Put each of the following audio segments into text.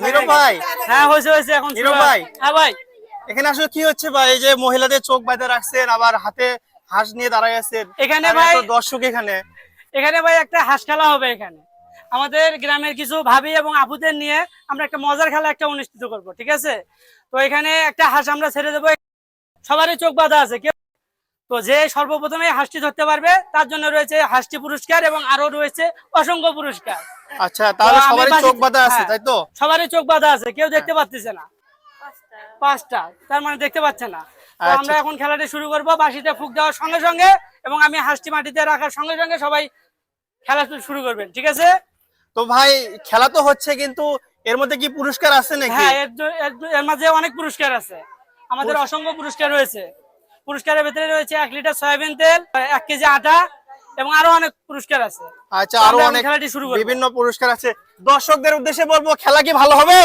নীরব ভাই, হ্যাঁ হয়েছে এখন নীরব ভাই, হ্যাঁ ভাই এখানে আসলে কি হচ্ছে ভাই? এই যে মহিলাদের চোখ বাঁধা রাখছেন, আবার হাতে হাঁস নিয়ে দাঁড়ায় আছেন, এখানে ভাই দর্শক এখানে ভাই একটা হাঁস খেলা হবে। এখানে আমাদের গ্রামের কিছু ভাবি এবং আপুদের নিয়ে আমরা একটা মজার খেলা একটা অনুষ্ঠিত করব, ঠিক আছে? তো এখানে একটা হাঁস আমরা ছেড়ে দেবো, সবারই চোখ বাঁধা আছে। তো যে সর্বপ্রথমে হাঁসটি ধরতে পারবে তার জন্য রয়েছে হাঁসটি পুরস্কার এবং আরো রয়েছে অসংখ্য পুরস্কার। আচ্ছা, তাহলে সবারই চোখ বাঁধা আছে, তাই তো? সবারই চোখ বাঁধা আছে, কেউ দেখতে পাচ্ছে না। পাঁচটা, তার মানে দেখতে পাচ্ছে না। তো আমরা এখন খেলাটি শুরু করব বাঁশিতে ফুঁক দেওয়ার সঙ্গে সঙ্গে, এবং আমি হাঁসটি মাটিতে রাখার সঙ্গে সঙ্গে সবাই খেলা শুরু করবেন, ঠিক আছে? তো ভাই খেলা তো হচ্ছে, কিন্তু এর মধ্যে কি পুরস্কার আছে নাকি? হ্যাঁ, এর মাঝে অনেক পুরস্কার আছে, আমাদের অসংখ্য পুরস্কার রয়েছে। পুরস্কারের ভিতরে রয়েছে 1 লিটার সয়াবিন তেল, 1 কেজি আটা এবং আরো অনেক পুরস্কার আছে। আচ্ছা, আরো অনেক বিভিন্ন পুরস্কার আছে। দর্শকদের উদ্দেশ্যে বলবো, খেলা কি ভালো হবে?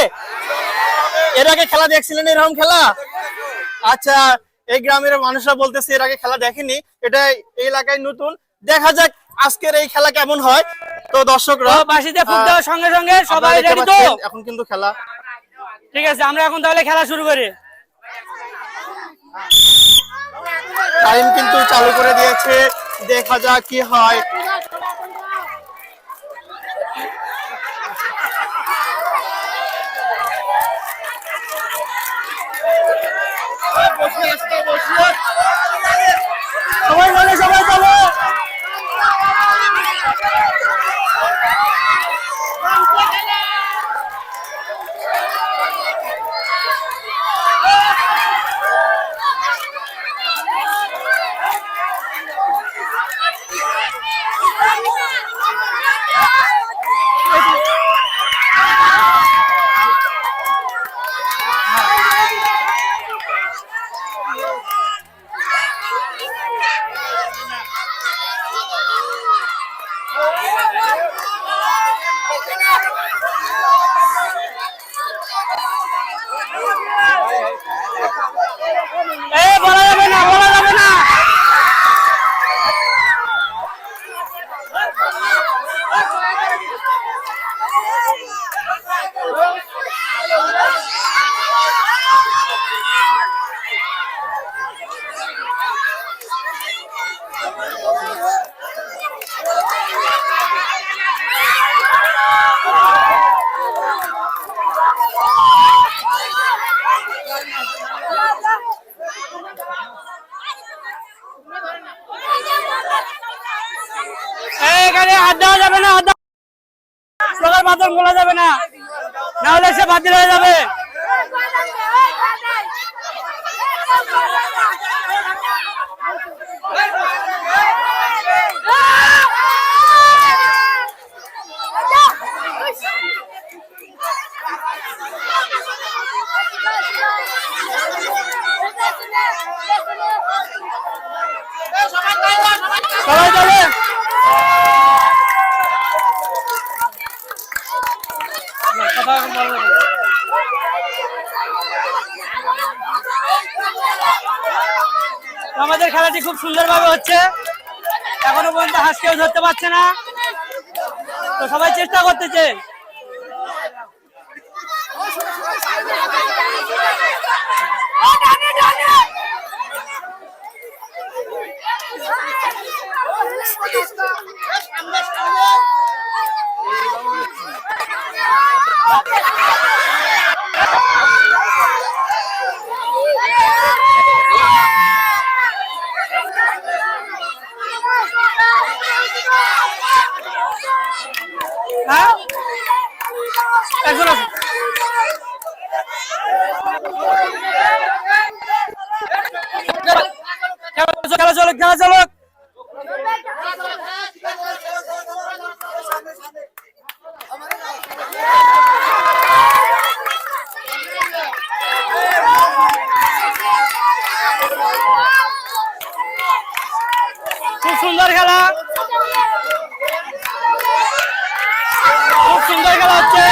এর আগে খেলা দেখছিলেন এরকম খেলা? আচ্ছা, এই গ্রামের মানুষরা বলতেছে এর আগে খেলা দেখেনি, এটা এই এলাকায় নতুন। দেখা যাক আজকের এই খেলা কেমন হয়। তো দর্শকরা বাঁশিতে ফুঁক দেওয়ার সঙ্গে সঙ্গে সবাই রেডি তো? এখন কিন্তু খেলা, ঠিক আছে, আমরা এখন তাহলে খেলা শুরু করি। টাইম কিন্তু চালু করে দিয়েছে, দেখা যাক কি হয়। সবাই চলে, সবাই চলে। বলা যাবে না, বলা যাবে না। এখানে হাত দেওয়া যাবে না, সবার বাদন বলা যাবে না, না হলে সে বাতিল হয়ে যাবে। সবাই চলে। আমাদের খেলাটি খুব সুন্দরভাবে হচ্ছে, এখনো পর্যন্ত হাঁস কেউ ধরতে পারছে না, তো সবাই চেষ্টা করতেছে। হ্যাঁ, খেলা চলো, খেলা চলো। খুব সুন্দর খেলা, খুব সুন্দর খেলা হচ্ছে।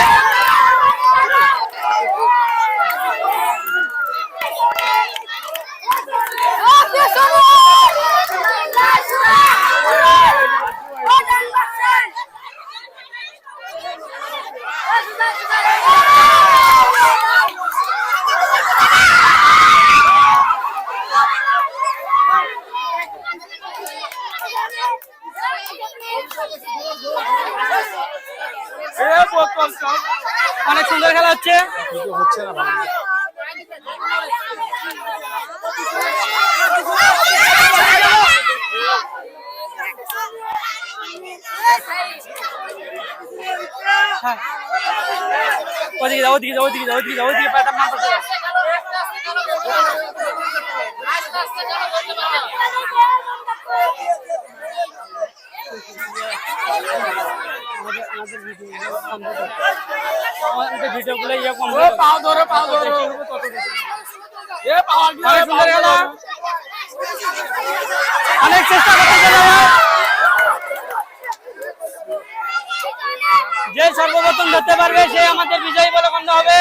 অনেক সুন্দর খেলা হচ্ছে। হচ্ছে না ভালো। হ্যাঁ ওদিকে যাও, ওদিকে যাও, ওদিকে যাও, ওদিকে যাও, ওদিকে পাঠাম না পাঠাম। ভিডিও গুলো ইয়ে কম পাও ধরো, পাও ধরো। অনেক সুন্দর খেলা, অনেক চেষ্টা করতেছে তারা। যে সর্বপ্রথম ধরতে পারবে সে আমাদের বিজয়ী বলে গণ্য হবে।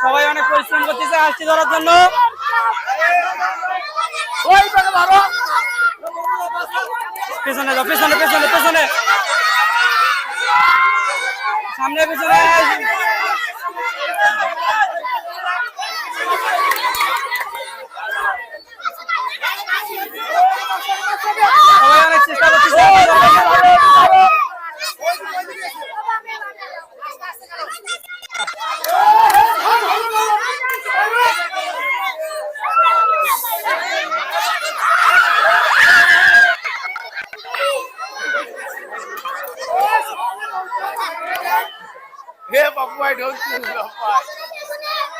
সবাই অনেক পরিশ্রম করতেছে হাঁসটি ধরার জন্য। পেছনে যাও, পেছনে পেছনে পেছনে, সামনে পেছনে। সবাই অনেক চেষ্টা করতেছে।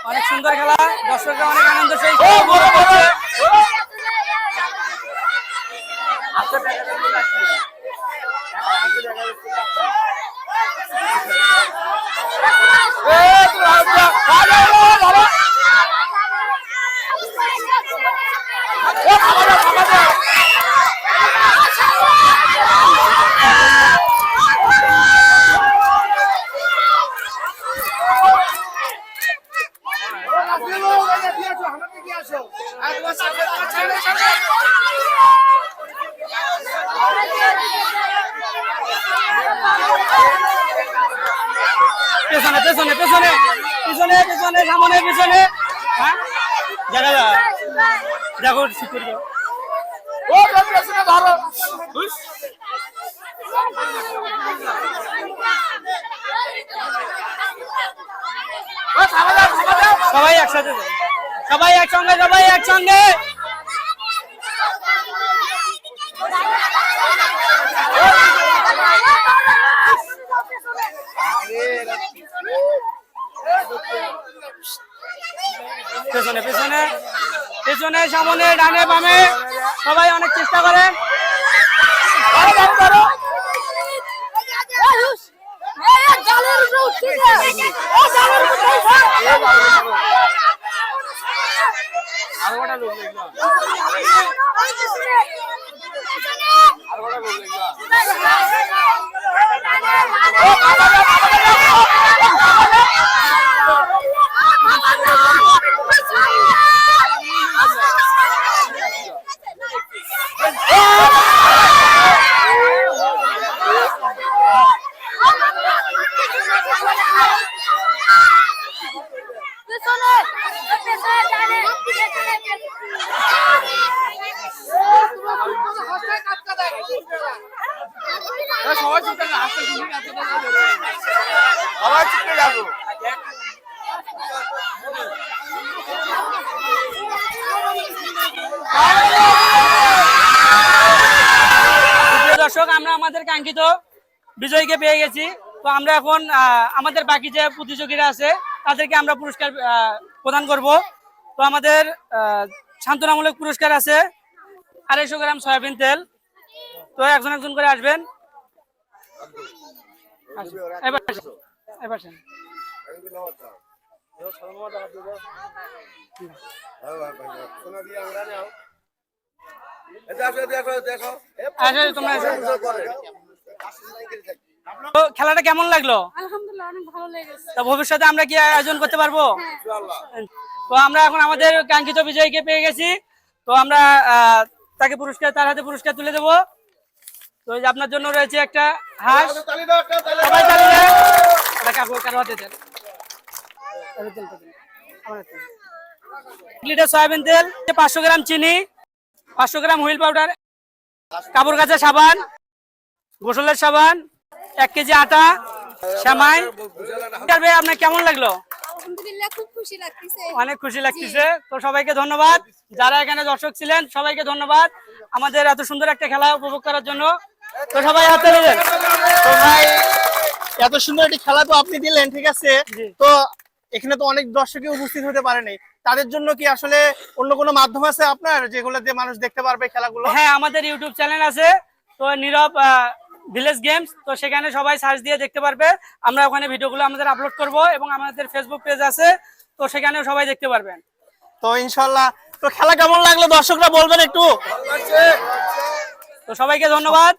অনেক সুন্দর খেলা, দর্শকরা অনেক আনন্দ সেই উপভোগ করছে। পেছনে পেছনে পেছনে পিছনে পেছনে সামনে পিছনে। হ্যাঁ দেখা যা, দেখো ঠিক করে দাও। সবাই একসাথে যাও, সবাই একসঙ্গে, সবাই একসঙ্গে। পেছনে পেছনে পেছনে সামনে ডানে বামে সবাই অনেক চেষ্টা করে। দর্শক, আমরা আমাদের কাঙ্ক্ষিত বিজয়ীকে পেয়ে গেছি। তো আমরা এখন আমাদের বাকি যে প্রতিযোগীরা আছে তাদেরকে আমরা পুরস্কার প্রদান করব। তো আমাদের সান্ত্বনামূলক পুরস্কার আছে 250 গ্রাম সয়াবিন তেল। তো একজন একজন করে আসবেন। এবার এবার তোমরা তো খেলাটা কেমন লাগলো? আলহামদুলিল্লাহ অনেক ভালো লেগেছে। তো ভবিষ্যতে আমরা কি আয়োজন করতে পারবো? তো আমরা এখন আমাদের কাঙ্ক্ষিত বিজয়ীকে পেয়ে গেছি। তো আমরা তাকে তার হাতে পুরস্কার তুলে দেবো। তো এই যে আপনার জন্য রয়েছে একটা হাঁস। সবাই তালি দেন। এটা কারো হাতে দেন। লিটার সয়াবিন তেল, 500 গ্রাম চিনি, 500 গ্রাম হুইল পাউডার, কাপড় কাচা সাবান, গোসলের সাবান, 1 কেজি আটা, সেমাই। আপনার কেমন লাগলো? আলহামদুলিল্লাহ খুব খুশি লাগতেছে। অনেক খুশি লাগতেছে। তো সবাইকে ধন্যবাদ, যারা এখানে দর্শক ছিলেন সবাইকে ধন্যবাদ আমাদের এত সুন্দর একটা খেলা উপভোগ করার জন্য। তো সবাই হাতে নেবেন। তো ভাই এত সুন্দর একটি খেলা তো আপনি দিলেন, ঠিক আছে। জি। তো এখানে তো অনেক দর্শকই উপস্থিত হতে পারেনি, তাদের জন্য কি আসলে অন্য কোনো মাধ্যম আছে আপনার যেগুলো দিয়ে মানুষ দেখতে পারবে খেলাগুলো? হ্যাঁ, আমাদের ইউটিউব চ্যানেল আছে, তো নীরব ভিলেজ গেমস। তো সেখানে সবাই সার্চ দিয়ে দেখতে পারবে। আমরা ওখানে ভিডিওগুলো আমাদের আপলোড করব এবং আমাদের ফেসবুক পেজ আছে, তো সেখানেও সবাই দেখতে পারবেন। তো ইনশাল্লাহ। তো খেলা কেমন লাগলো দর্শকরা বলবেন একটু। তো সবাইকে ধন্যবাদ।